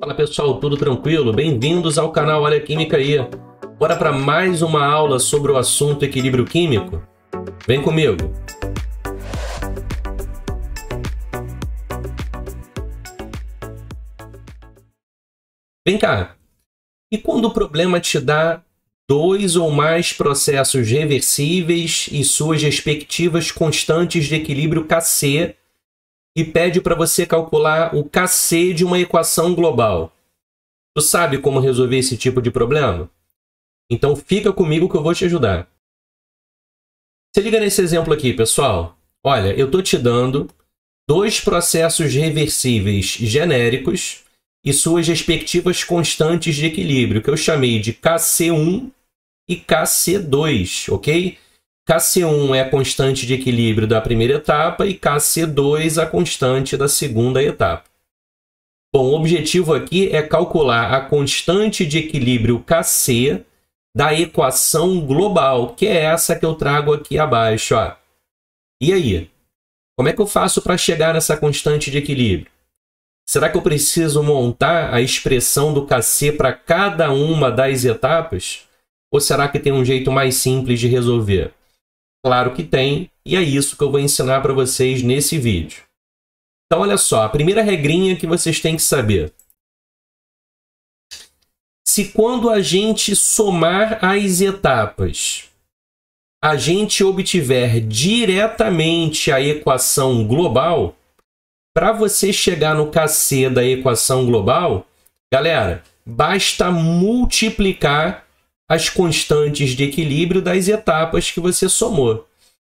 Fala pessoal, tudo tranquilo? Bem-vindos ao canal Olha a Química aí. Bora para mais uma aula sobre o assunto equilíbrio químico? Vem comigo! Vem cá! E quando o problema te dá dois ou mais processos reversíveis e suas respectivas constantes de equilíbrio Kc e pede para você calcular o Kc de uma equação global? Tu sabe como resolver esse tipo de problema? Então fica comigo que eu vou te ajudar. Se liga nesse exemplo aqui, pessoal. Olha, eu estou te dando dois processos reversíveis genéricos e suas respectivas constantes de equilíbrio, que eu chamei de Kc1 e Kc2, ok? Kc1 é a constante de equilíbrio da primeira etapa e Kc2 a constante da segunda etapa. Bom, o objetivo aqui é calcular a constante de equilíbrio Kc da equação global, que é essa que eu trago aqui abaixo. Ó. E aí? Como é que eu faço para chegar nessa constante de equilíbrio? Será que eu preciso montar a expressão do Kc para cada uma das etapas? Ou será que tem um jeito mais simples de resolver? Claro que tem, e é isso que eu vou ensinar para vocês nesse vídeo. Então, olha só, a primeira regrinha que vocês têm que saber. Se quando a gente somar as etapas, a gente obtiver diretamente a equação global, para você chegar no Kc da equação global, galera, basta multiplicar as constantes de equilíbrio das etapas que você somou.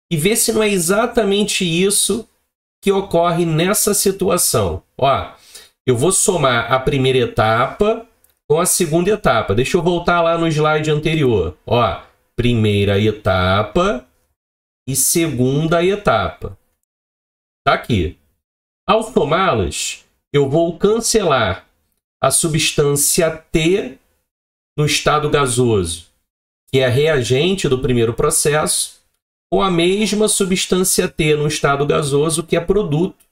E ver se não é exatamente isso que ocorre nessa situação. Ó, eu vou somar a primeira etapa com a segunda etapa. Deixa eu voltar lá no slide anterior. Ó, primeira etapa e segunda etapa. Tá aqui. Ao somá-las, eu vou cancelar a substância T no estado gasoso, que é reagente do primeiro processo, com a mesma substância T no estado gasoso, que é produto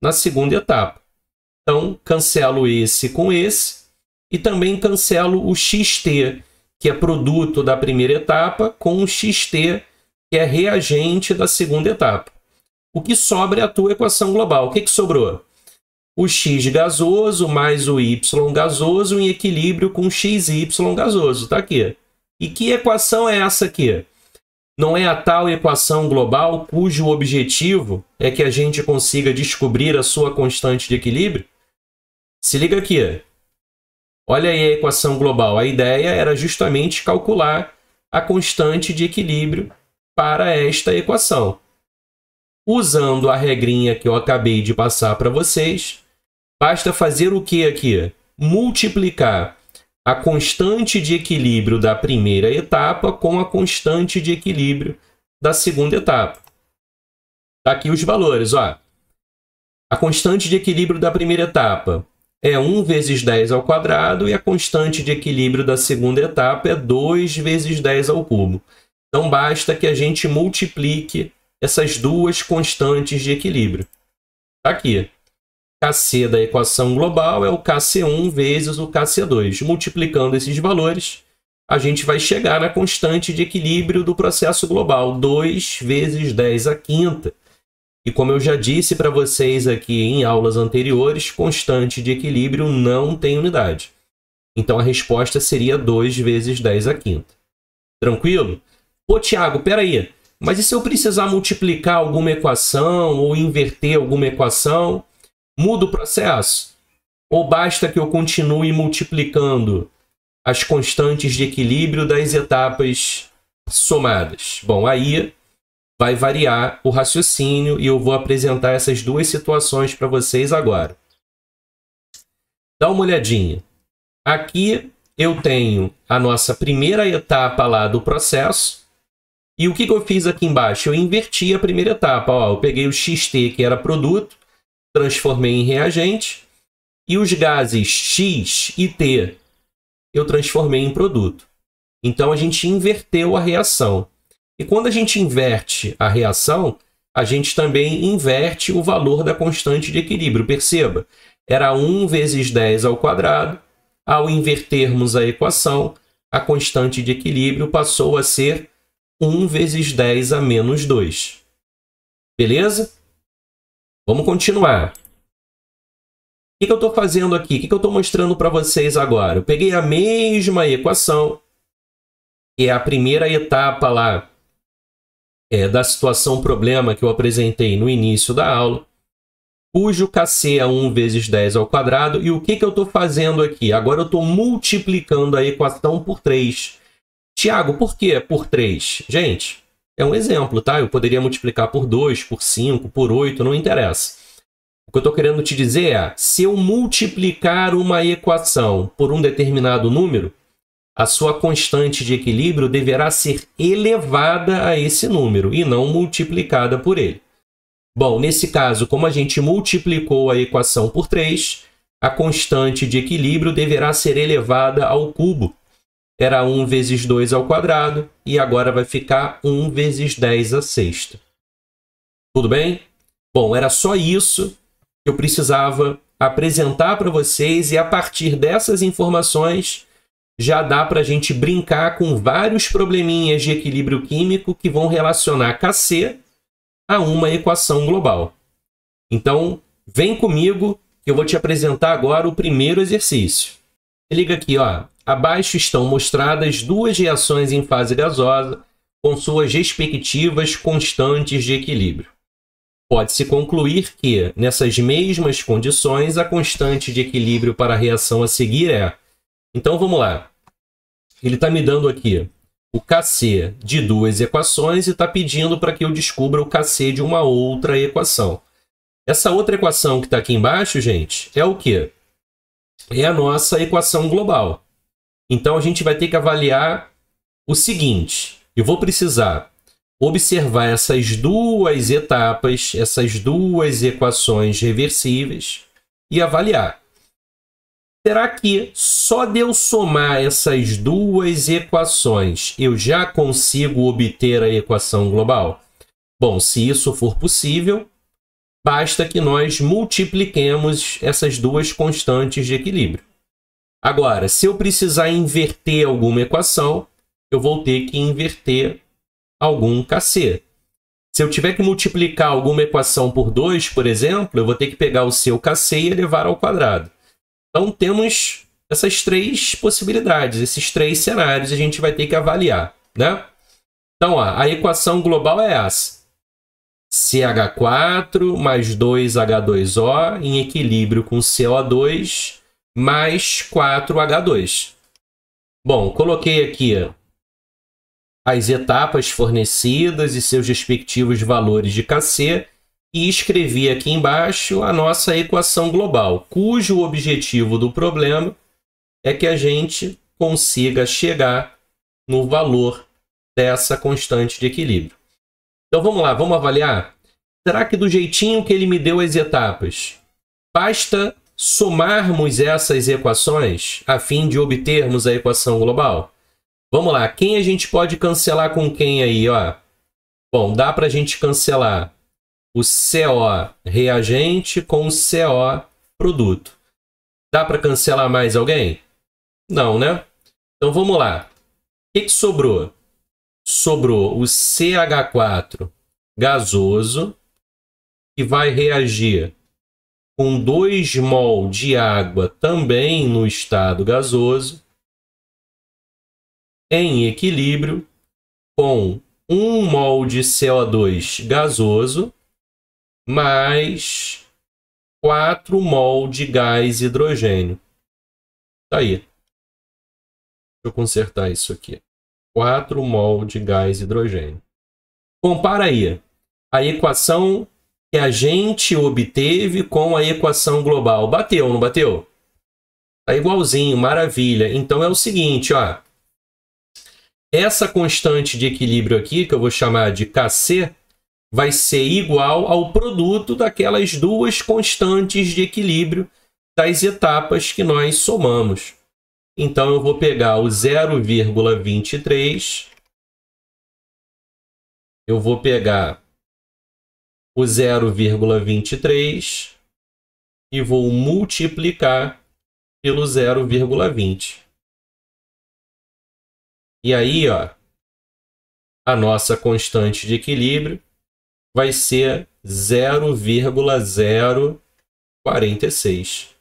na segunda etapa. Então, cancelo esse com esse e também cancelo o XT, que é produto da primeira etapa, com o XT, que é reagente da segunda etapa. O que sobra é a tua equação global. O que sobrou? O X gasoso mais o Y gasoso em equilíbrio com o XY gasoso. Está aqui. E que equação é essa aqui? Não é a tal equação global cujo objetivo é que a gente consiga descobrir a sua constante de equilíbrio? Se liga aqui. Olha aí a equação global. A ideia era justamente calcular a constante de equilíbrio para esta equação. Usando a regrinha que eu acabei de passar para vocês, basta fazer o que aqui? Multiplicar a constante de equilíbrio da primeira etapa com a constante de equilíbrio da segunda etapa. Tá aqui os valores, ó. A constante de equilíbrio da primeira etapa é 1 vezes 10 ao quadrado e a constante de equilíbrio da segunda etapa é 2 vezes 10 ao cubo. Então basta que a gente multiplique essas duas constantes de equilíbrio. Tá aqui. Kc da equação global é o Kc1 vezes o Kc2. Multiplicando esses valores, a gente vai chegar na constante de equilíbrio do processo global, 2 vezes 10 à quinta. E como eu já disse para vocês aqui em aulas anteriores, constante de equilíbrio não tem unidade. Então a resposta seria 2 vezes 10 à quinta. Tranquilo? Pô, Thiago, peraí. Mas e se eu precisar multiplicar alguma equação ou inverter alguma equação? Muda o processo? Ou basta que eu continue multiplicando as constantes de equilíbrio das etapas somadas? Bom, aí vai variar o raciocínio e eu vou apresentar essas duas situações para vocês agora. Dá uma olhadinha. Aqui eu tenho a nossa primeira etapa lá do processo. E o que eu fiz aqui embaixo? Eu inverti a primeira etapa. Ó, eu peguei o XT, que era produto, transformei em reagente, e os gases X e T eu transformei em produto. Então, a gente inverteu a reação. E quando a gente inverte a reação, a gente também inverte o valor da constante de equilíbrio. Perceba, era 1 vezes 10 ao quadrado. Ao invertermos a equação, a constante de equilíbrio passou a ser 1 vezes 10 a menos 2. Beleza? Vamos continuar. O que eu estou fazendo aqui? O que eu estou mostrando para vocês agora? Eu peguei a mesma equação, que é a primeira etapa lá da situação problema que eu apresentei no início da aula, cujo KC é 1 vezes 10 ao quadrado. E o que eu estou fazendo aqui? Agora eu estou multiplicando a equação por 3. Tiago, por que por 3? Gente, é um exemplo, tá? Eu poderia multiplicar por 2, por 5, por 8, não interessa. O que eu estou querendo te dizer é, se eu multiplicar uma equação por um determinado número, a sua constante de equilíbrio deverá ser elevada a esse número e não multiplicada por ele. Bom, nesse caso, como a gente multiplicou a equação por 3, a constante de equilíbrio deverá ser elevada ao cubo. Era 1 vezes 2 ao quadrado e agora vai ficar 1 vezes 10 à sexta. Tudo bem? Bom, era só isso que eu precisava apresentar para vocês e a partir dessas informações já dá para a gente brincar com vários probleminhas de equilíbrio químico que vão relacionar KC a uma equação global. Então, vem comigo que eu vou te apresentar agora o primeiro exercício. Se liga aqui, ó. Abaixo estão mostradas duas reações em fase gasosa com suas respectivas constantes de equilíbrio. Pode-se concluir que, nessas mesmas condições, a constante de equilíbrio para a reação a seguir é... Então, vamos lá. Ele está me dando aqui o KC de duas equações e está pedindo para que eu descubra o KC de uma outra equação. Essa outra equação que está aqui embaixo, gente, é o quê? É a nossa equação global. Então, a gente vai ter que avaliar o seguinte. Eu vou precisar observar essas duas etapas, essas duas equações reversíveis e avaliar. Será que só de eu somar essas duas equações eu já consigo obter a equação global? Bom, se isso for possível, basta que nós multipliquemos essas duas constantes de equilíbrio. Agora, se eu precisar inverter alguma equação, eu vou ter que inverter algum KC. Se eu tiver que multiplicar alguma equação por 2, por exemplo, eu vou ter que pegar o seu KC e elevar ao quadrado. Então, temos essas três possibilidades, esses três cenários, a gente vai ter que avaliar, né? Então, ó, a equação global é essa. CH4 mais 2H2O em equilíbrio com CO2 mais 4H2. Bom, coloquei aqui as etapas fornecidas e seus respectivos valores de KC e escrevi aqui embaixo a nossa equação global, cujo objetivo do problema é que a gente consiga chegar no valor dessa constante de equilíbrio. Então vamos lá, vamos avaliar? Será que do jeitinho que ele me deu as etapas, basta somarmos essas equações a fim de obtermos a equação global? Vamos lá, quem a gente pode cancelar com quem aí, ó? Bom, dá para a gente cancelar o CO reagente com o CO produto. Dá para cancelar mais alguém? Não, né? Então vamos lá. O que sobrou? Sobrou o CH4 gasoso, que vai reagir com 2 mol de água também no estado gasoso, em equilíbrio com 1 mol de CO2 gasoso mais 4 mol de gás hidrogênio. Tá aí. Deixa eu consertar isso aqui. 4 mol de gás hidrogênio. Compara aí a equação que a gente obteve com a equação global. Bateu, não bateu? Tá igualzinho, maravilha. Então é o seguinte, ó. Essa constante de equilíbrio aqui, que eu vou chamar de KC, vai ser igual ao produto daquelas duas constantes de equilíbrio das etapas que nós somamos. Então, eu vou pegar o 0,23, eu vou pegar o 0,23 e vou multiplicar pelo 0,20. E aí, ó, a nossa constante de equilíbrio vai ser 0,046.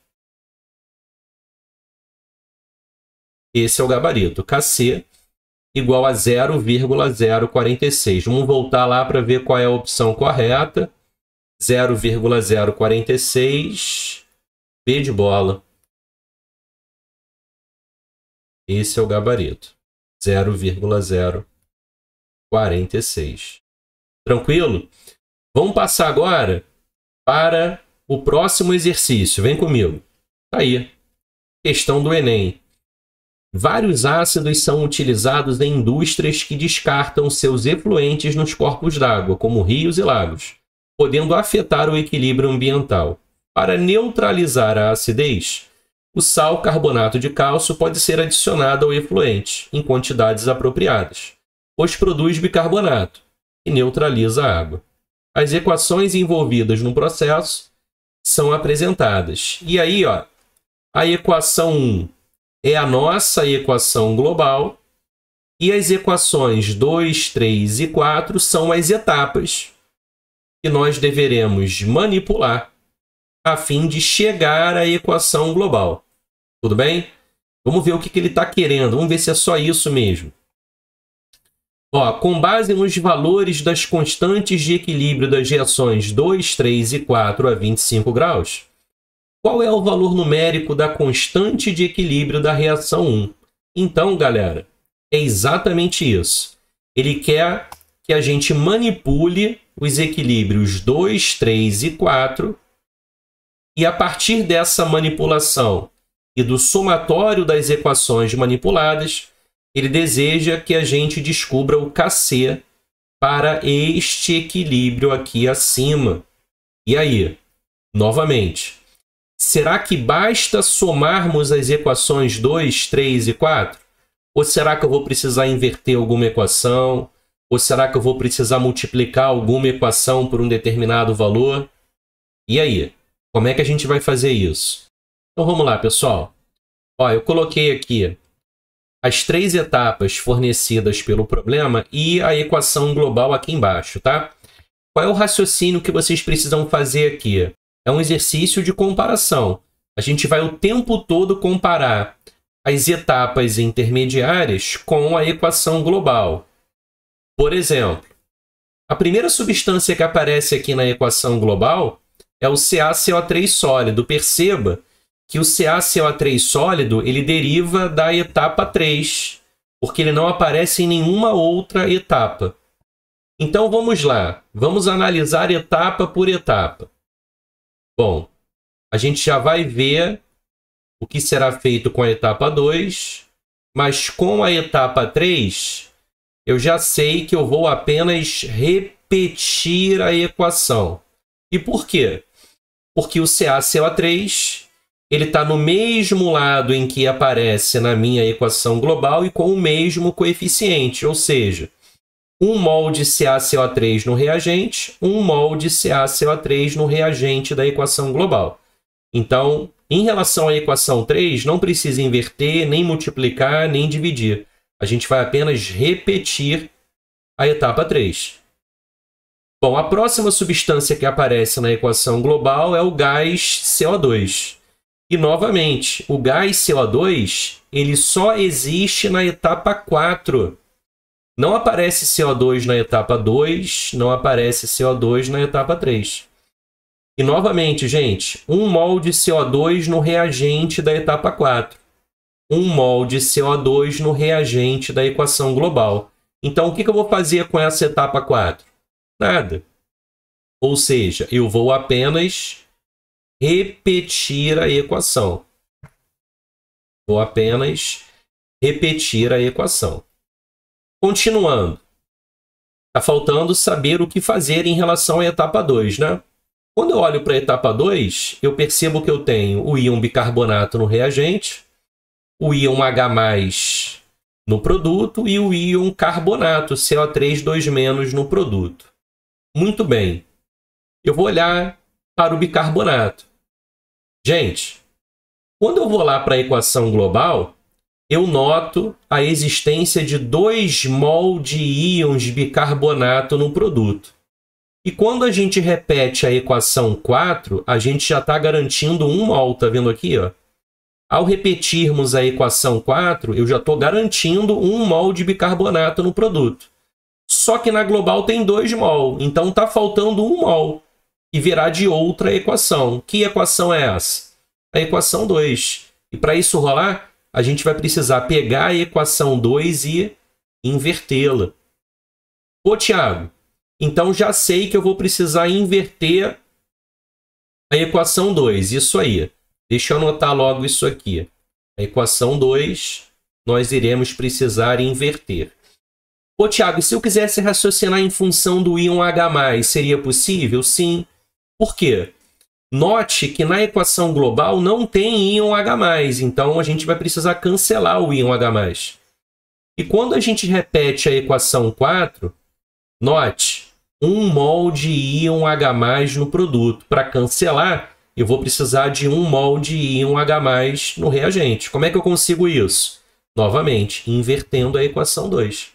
Esse é o gabarito. Kc igual a 0,046. Vamos voltar lá para ver qual é a opção correta. 0,046. B de bola. Esse é o gabarito. 0,046. Tranquilo? Vamos passar agora para o próximo exercício. Vem comigo. Tá aí. Questão do Enem. Vários ácidos são utilizados em indústrias que descartam seus efluentes nos corpos d'água, como rios e lagos, podendo afetar o equilíbrio ambiental. Para neutralizar a acidez, o sal carbonato de cálcio pode ser adicionado ao efluente, em quantidades apropriadas, pois produz bicarbonato, que neutraliza a água. As equações envolvidas no processo são apresentadas. E aí, ó, a equação 1 é a nossa equação global e as equações 2, 3 e 4 são as etapas que nós deveremos manipular a fim de chegar à equação global. Tudo bem? Vamos ver o que ele está querendo. Vamos ver se é só isso mesmo. Ó, com base nos valores das constantes de equilíbrio das reações 2, 3 e 4 a 25 graus, qual é o valor numérico da constante de equilíbrio da reação 1? Então, galera, é exatamente isso. Ele quer que a gente manipule os equilíbrios 2, 3 e 4 e, a partir dessa manipulação e do somatório das equações manipuladas, ele deseja que a gente descubra o Kc para este equilíbrio aqui acima. E aí, novamente, será que basta somarmos as equações 2, 3 e 4? Ou será que eu vou precisar inverter alguma equação? Ou será que eu vou precisar multiplicar alguma equação por um determinado valor? E aí, como é que a gente vai fazer isso? Então vamos lá, pessoal. Ó, eu coloquei aqui as 3 etapas fornecidas pelo problema e a equação global aqui embaixo, tá? Qual é o raciocínio que vocês precisam fazer aqui? É um exercício de comparação. A gente vai o tempo todo comparar as etapas intermediárias com a equação global. Por exemplo, a primeira substância que aparece aqui na equação global é o CaCO3 sólido. Perceba que o CaCO3 sólido ele deriva da etapa 3, porque ele não aparece em nenhuma outra etapa. Então vamos lá, vamos analisar etapa por etapa. Bom, a gente já vai ver o que será feito com a etapa 2, mas com a etapa 3, eu já sei que eu vou apenas repetir a equação. E por quê? Porque o CaCO3 ele está no mesmo lado em que aparece na minha equação global e com o mesmo coeficiente, ou seja, 1 mol de CaCO3 no reagente, 1 mol de CaCO3 no reagente da equação global. Então, em relação à equação 3, não precisa inverter, nem multiplicar, nem dividir. A gente vai apenas repetir a etapa 3. Bom, a próxima substância que aparece na equação global é o gás CO2. E, novamente, o gás CO2 ele só existe na etapa 4. Não aparece CO2 na etapa 2, não aparece CO2 na etapa 3. E, novamente, gente, 1 mol de CO2 no reagente da etapa 4. 1 mol de CO2 no reagente da equação global. Então, o que eu vou fazer com essa etapa 4? Nada. Ou seja, eu vou apenas repetir a equação. Vou apenas repetir a equação. Continuando. Está faltando saber o que fazer em relação à etapa 2, né? Quando eu olho para a etapa 2, eu percebo que eu tenho o íon bicarbonato no reagente, o íon H+, no produto e o íon carbonato, CO3 2- no produto. Muito bem. Eu vou olhar para o bicarbonato. Gente, quando eu vou lá para a equação global, eu noto a existência de 2 mol de íons de bicarbonato no produto. E quando a gente repete a equação 4, a gente já está garantindo 1 mol. Tá vendo aqui? Ó? Ao repetirmos a equação 4, eu já estou garantindo 1 mol de bicarbonato no produto. Só que na global tem 2 mol, então está faltando 1 mol. E virá de outra equação. Que equação é essa? A equação 2. E para isso rolar, a gente vai precisar pegar a equação 2 e invertê-la. Ô, Tiago, então já sei que eu vou precisar inverter a equação 2. Isso aí. Deixa eu anotar logo isso aqui. A equação 2, nós iremos precisar inverter. Ô, Tiago, se eu quisesse raciocinar em função do íon H+, seria possível? Sim. Por quê? Note que na equação global não tem íon H+, então a gente vai precisar cancelar o íon H+. E quando a gente repete a equação 4, note, 1 mol de íon H+ no produto. Para cancelar, eu vou precisar de 1 mol de íon H+ no reagente. Como é que eu consigo isso? Novamente, invertendo a equação 2.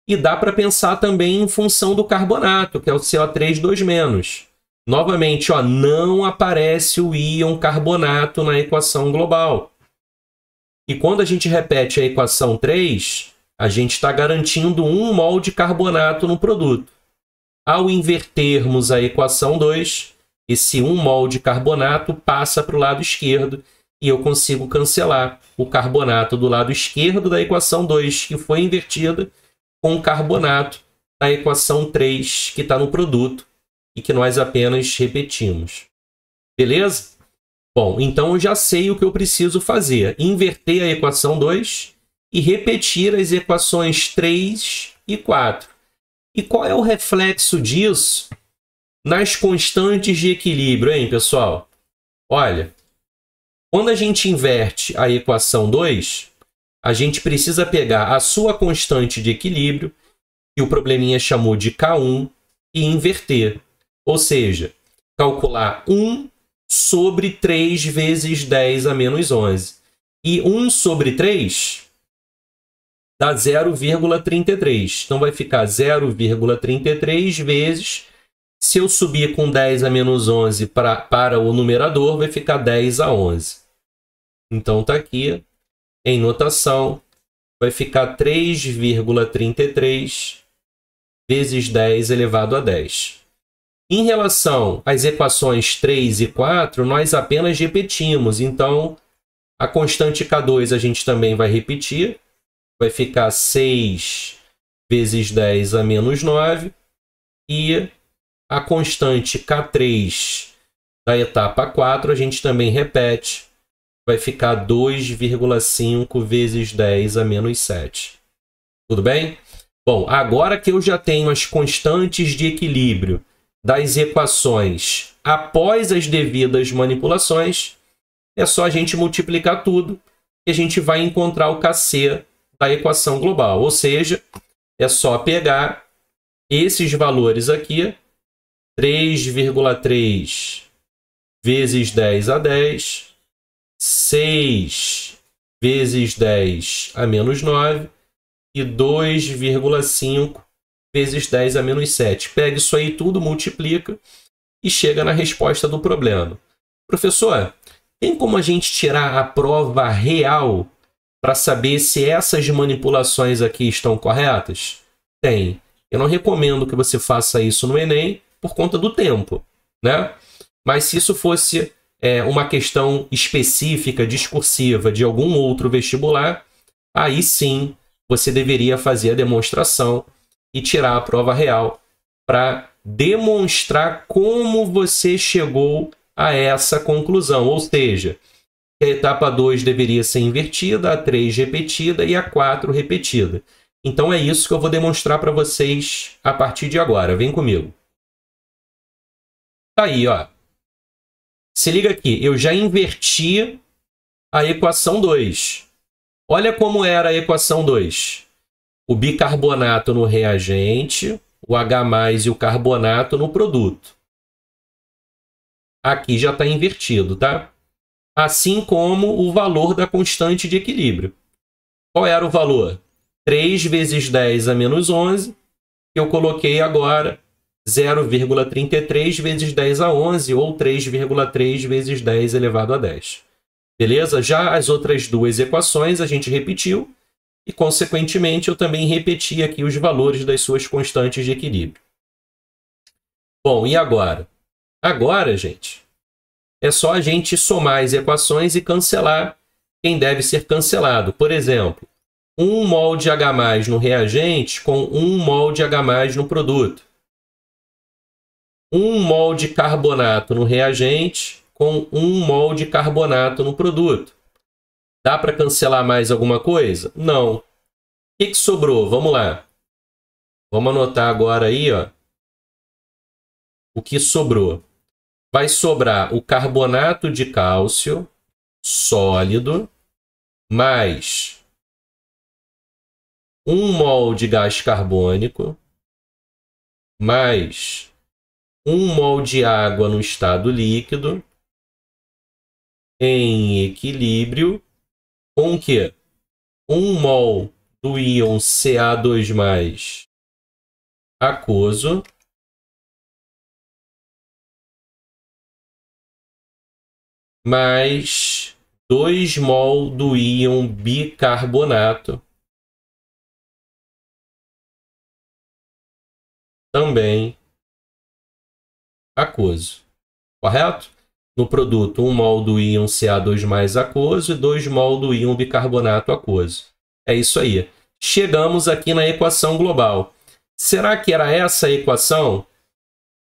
E dá para pensar também em função do carbonato, que é o CO3-2-. Novamente, ó, não aparece o íon carbonato na equação global. E quando a gente repete a equação 3, a gente está garantindo 1 mol de carbonato no produto. Ao invertermos a equação 2, esse 1 mol de carbonato passa para o lado esquerdo e eu consigo cancelar o carbonato do lado esquerdo da equação 2, que foi invertida, com o carbonato da equação 3, que está no produto e que nós apenas repetimos. Beleza? Bom, então eu já sei o que eu preciso fazer. Inverter a equação 2 e repetir as equações 3 e 4. E qual é o reflexo disso nas constantes de equilíbrio, hein, pessoal? Olha, quando a gente inverte a equação 2, a gente precisa pegar a sua constante de equilíbrio, que o probleminha chamou de K1, e inverter. Ou seja, calcular 1 sobre 3 vezes 10 a menos 11. E 1 sobre 3 dá 0,33. Então vai ficar 0,33 vezes, se eu subir com 10 a menos 11 para o numerador, vai ficar 10 a 11. Então está aqui, em notação, vai ficar 3,33 vezes 10 elevado a 10. Em relação às equações 3 e 4, nós apenas repetimos. Então, a constante K2 a gente também vai repetir. Vai ficar 6 vezes 10 a menos 9. E a constante K3 da etapa 4 a gente também repete. Vai ficar 2,5 vezes 10 a menos 7. Tudo bem? Bom, agora que eu já tenho as constantes de equilíbrio das equações após as devidas manipulações, é só a gente multiplicar tudo e a gente vai encontrar o Kc da equação global. Ou seja, é só pegar esses valores aqui, 3,3 vezes 10 a 10, 6 vezes 10 a menos 9 e 2,5 vezes 10 a menos 7. Pega isso aí tudo, multiplica e chega na resposta do problema. Professor, tem como a gente tirar a prova real para saber se essas manipulações aqui estão corretas? Tem. Eu não recomendo que você faça isso no Enem por conta do tempo, né? Mas se isso fosse uma questão específica, discursiva, de algum outro vestibular, aí sim você deveria fazer a demonstração e tirar a prova real para demonstrar como você chegou a essa conclusão. Ou seja, a etapa 2 deveria ser invertida, a 3 repetida e a 4 repetida. Então é isso que eu vou demonstrar para vocês a partir de agora. Vem comigo. Tá aí, ó. Se liga aqui, eu já inverti a equação 2. Olha como era a equação 2. O bicarbonato no reagente, o H+ e o carbonato no produto. Aqui já está invertido, tá? assim como o valor da constante de equilíbrio. Qual era o valor? 3 vezes 10 a menos 11. Eu coloquei agora 0,33 vezes 10 a 11, ou 3,3 vezes 10 elevado a 10. Beleza? Já as outras duas equações a gente repetiu, e, consequentemente, eu também repeti aqui os valores das suas constantes de equilíbrio. Bom, e agora? Agora, gente, é só a gente somar as equações e cancelar quem deve ser cancelado. Por exemplo, 1 mol de H+ no reagente com 1 mol de H+ no produto. 1 mol de carbonato no reagente com 1 mol de carbonato no produto. Dá para cancelar mais alguma coisa? Não. O que sobrou? Vamos lá. Vamos anotar agora aí, ó, o que sobrou. Vai sobrar o carbonato de cálcio sólido mais 1 mol de gás carbônico mais 1 mol de água no estado líquido em equilíbrio com o quê? 1 mol do íon Ca2+ aquoso mais 2 mol do íon bicarbonato também aquoso. Correto? No produto, 1 mol do íon Ca2+ aquoso e 2 mol do íon bicarbonato aquoso. É isso aí. Chegamos aqui na equação global. Será que era essa a equação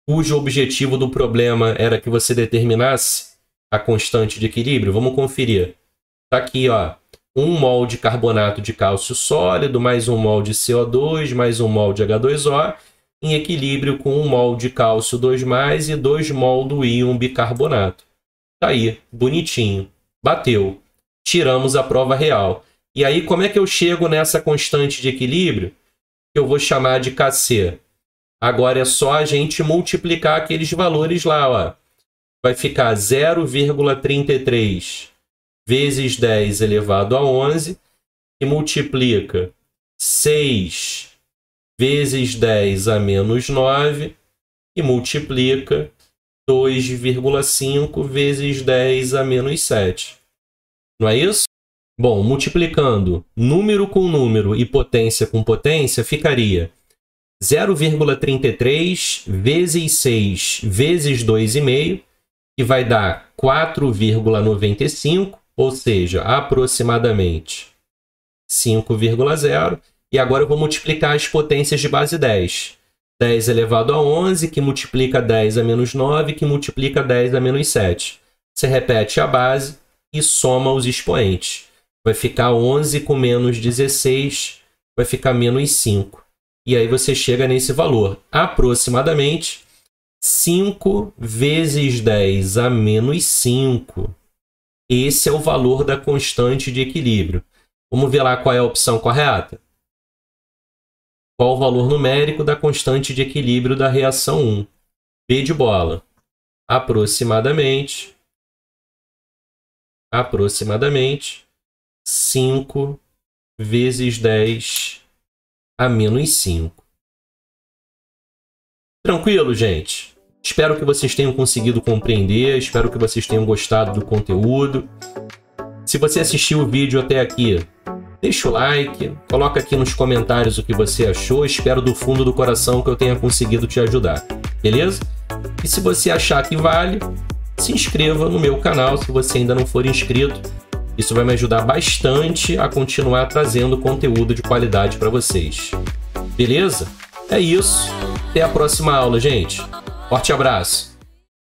cujo objetivo do problema era que você determinasse a constante de equilíbrio? Vamos conferir. Está aqui, ó, 1 mol de carbonato de cálcio sólido mais 1 mol de CO2 mais 1 mol de H2O em equilíbrio com 1 mol de cálcio 2+ e 2 mol do íon bicarbonato. Tá aí, bonitinho. Bateu. Tiramos a prova real. E aí, como é que eu chego nessa constante de equilíbrio? Que eu vou chamar de Kc. Agora é só a gente multiplicar aqueles valores lá, ó. Vai ficar 0,33 vezes 10 elevado a 11, que multiplica 6 vezes 10 a menos 9 e multiplica 2,5 vezes 10 a menos 7. Não é isso? Bom, multiplicando número com número e potência com potência, ficaria 0,33 vezes 6 vezes 2,5, que vai dar 4,95, ou seja, aproximadamente 5,0. E agora eu vou multiplicar as potências de base 10. 10 elevado a 11, que multiplica 10 a menos 9, que multiplica 10 a menos 7. Você repete a base e soma os expoentes. Vai ficar 11 com menos 16, vai ficar menos 5. E aí você chega nesse valor, aproximadamente 5 vezes 10 a menos 5. Esse é o valor da constante de equilíbrio. Vamos ver lá qual é a opção correta? Qual o valor numérico da constante de equilíbrio da reação 1? B de bola. Aproximadamente 5 vezes 10 a menos 5. Tranquilo, gente? Espero que vocês tenham conseguido compreender, espero que vocês tenham gostado do conteúdo. Se você assistiu o vídeo até aqui, deixa o like, coloca aqui nos comentários o que você achou. Espero do fundo do coração que eu tenha conseguido te ajudar, beleza? E se você achar que vale, se inscreva no meu canal se você ainda não for inscrito. Isso vai me ajudar bastante a continuar trazendo conteúdo de qualidade para vocês. Beleza? É isso. Até a próxima aula, gente. Forte abraço.